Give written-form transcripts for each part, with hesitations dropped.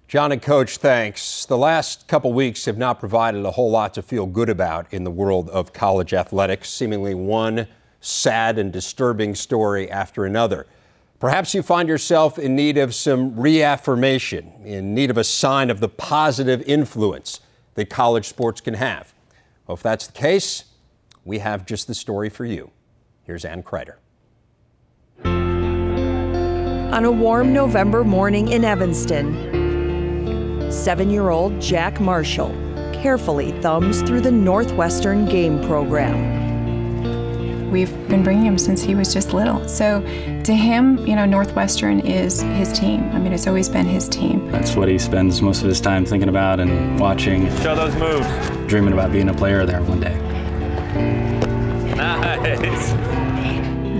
John and Coach, thanks. The last couple weeks have not provided a whole lot to feel good about in the world of college athletics, seemingly one sad and disturbing story after another. Perhaps you find yourself in need of some reaffirmation, in need of a sign of the positive influence that college sports can have. Well, if that's the case, we have just the story for you. Here's Ann Kreider. On a warm November morning in Evanston, 7-year-old Jack Marshall carefully thumbs through the Northwestern game program. We've been bringing him since he was just little. So to him, Northwestern is his team. I mean, it's always been his team. That's what he spends most of his time thinking about and watching. Show those moves. Dreaming about being a player there one day. Nice.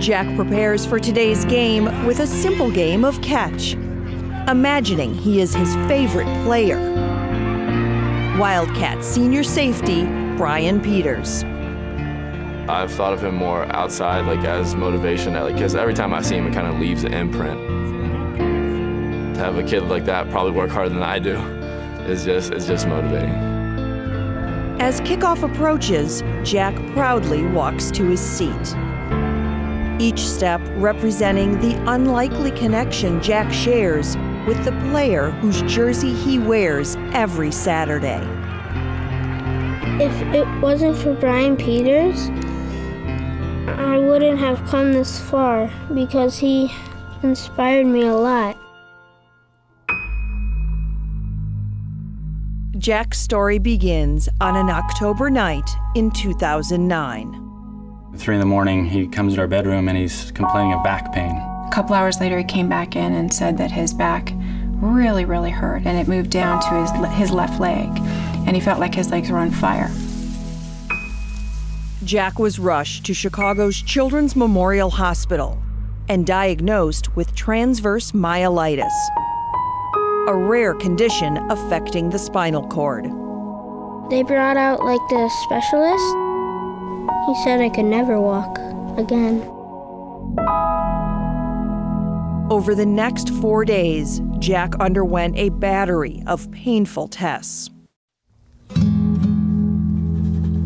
Jack prepares for today's game with a simple game of catch, imagining he is his favorite player. Wildcat senior safety, Brian Peters. I've thought of him more outside, as motivation, because every time I see him, it kind of leaves an imprint. To have a kid like that probably work harder than I do is just motivating. As kickoff approaches, Jack proudly walks to his seat. Each step representing the unlikely connection Jack shares with the player whose jersey he wears every Saturday. If it wasn't for Brian Peters, I wouldn't have come this far because he inspired me a lot. Jack's story begins on an October night in 2009. 3 in the morning, he comes to our bedroom and he's complaining of back pain. A couple hours later, he came back in and said that his back really, really hurt, and it moved down to his left leg, and he felt like his legs were on fire. Jack was rushed to Chicago's Children's Memorial Hospital and diagnosed with transverse myelitis, a rare condition affecting the spinal cord. They brought out the specialist. He said I could never walk again. Over the next 4 days, Jack underwent a battery of painful tests.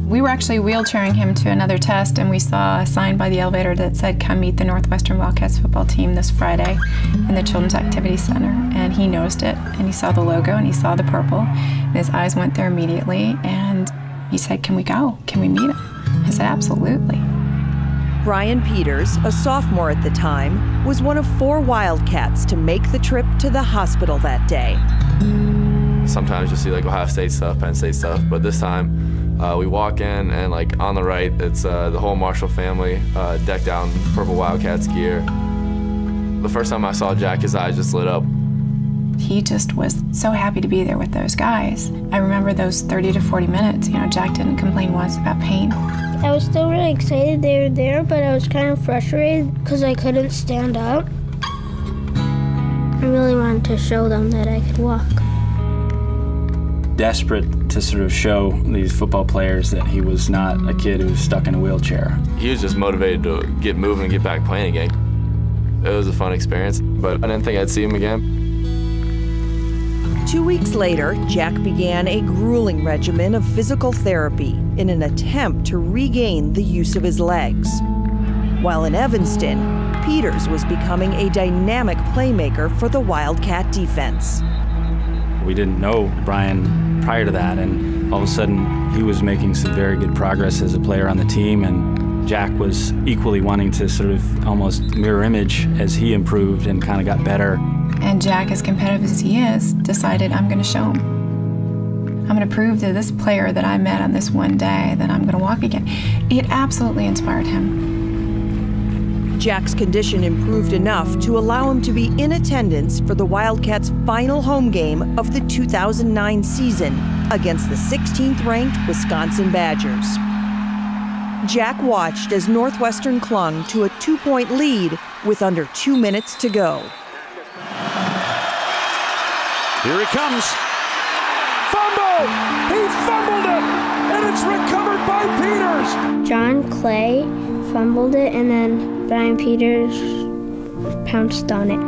We were actually wheelchairing him to another test, and we saw a sign by the elevator that said, "Come meet the Northwestern Wildcats football team this Friday in the Children's Activity Center." And he noticed it, and he saw the logo, and he saw the purple, and his eyes went there immediately, and he said, "Can we go? Can we meet him?" I said, "Absolutely." Brian Peters, a sophomore at the time, was one of 4 Wildcats to make the trip to the hospital that day. Sometimes you'll see Ohio State stuff, Penn State stuff, but this time we walk in and on the right, it's the whole Marshall family decked out in purple Wildcats gear. The first time I saw Jack, his eyes just lit up. He just was so happy to be there with those guys. I remember those 30 to 40 minutes, Jack didn't complain once about pain. I was still really excited they were there, but I was kind of frustrated because I couldn't stand up. I really wanted to show them that I could walk. Desperate to sort of show these football players that he was not a kid who was stuck in a wheelchair. He was just motivated to get moving and get back playing again. It was a fun experience, but I didn't think I'd see him again. 2 weeks later, Jack began a grueling regimen of physical therapy in an attempt to regain the use of his legs. While in Evanston, Peters was becoming a dynamic playmaker for the Wildcat defense. We didn't know Brian prior to that, and all of a sudden he was making some very good progress as a player on the team, and Jack was equally wanting to sort of almost mirror image as he improved and kind of got better. And Jack, as competitive as he is, decided, I'm going to show him. I'm going to prove to this player that I met on this one day that I'm going to walk again. It absolutely inspired him. Jack's condition improved enough to allow him to be in attendance for the Wildcats' final home game of the 2009 season against the 16th-ranked Wisconsin Badgers. Jack watched as Northwestern clung to a 2-point lead with under 2 minutes to go. Here he comes. Fumble! He fumbled it! And it's recovered by Peters! John Clay fumbled it, and then Brian Peters pounced on it.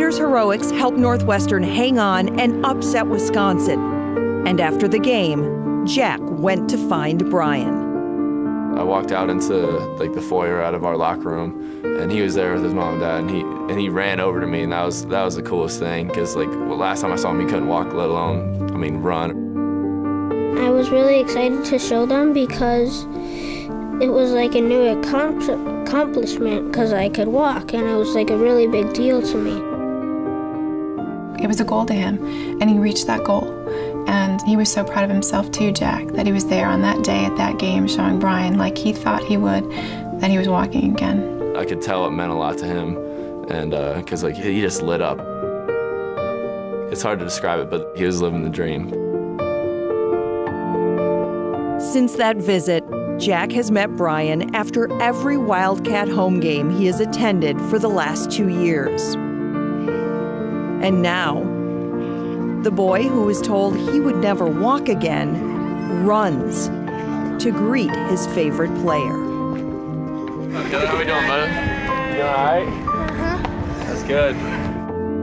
Peters' heroics helped Northwestern hang on and upset Wisconsin. And after the game, Jack went to find Brian. I walked out into like the foyer out of our locker room, and he was there with his mom and dad, and he ran over to me, and that was the coolest thing, because like last time I saw him, he couldn't walk, let alone, I mean, run. I was really excited to show them because it was like a new accomplishment because I could walk, and it was like a really big deal to me. It was a goal to him, and he reached that goal. And he was so proud of himself too, Jack, that he was there on that day at that game showing Brian, like he thought he would, that he was walking again. I could tell it meant a lot to him, and because like he just lit up. It's hard to describe it, but he was living the dream. Since that visit, Jack has met Brian after every Wildcat home game he has attended for the last 2 years. And now, the boy who was told he would never walk again runs to greet his favorite player. How we doing, bud? You all right? That's good.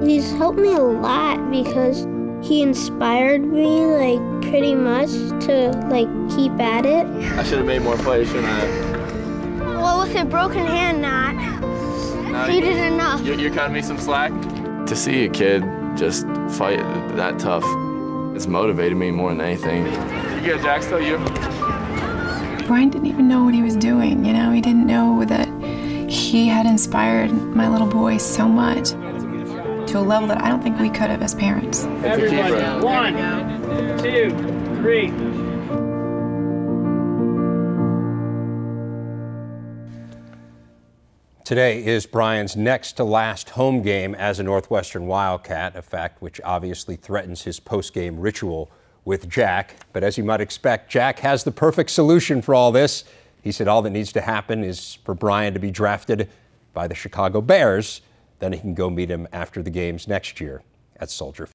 He's helped me a lot because he inspired me like pretty much to like keep at it. I should have made more plays, shouldn't I? Well, with a broken hand, he did enough. You're cutting me some slack? To see a kid just fight that tough, it's motivated me more than anything. You good, Jack? Still you? Brian didn't even know what he was doing, you know? He didn't know that he had inspired my little boy so much to a level that I don't think we could have as parents. Everybody, 1, 2, 3. Today is Brian's next to last home game as a Northwestern Wildcat, a fact which obviously threatens his post-game ritual with Jack. But as you might expect, Jack has the perfect solution for all this. He said all that needs to happen is for Brian to be drafted by the Chicago Bears. Then he can go meet him after the games next year at Soldier Field.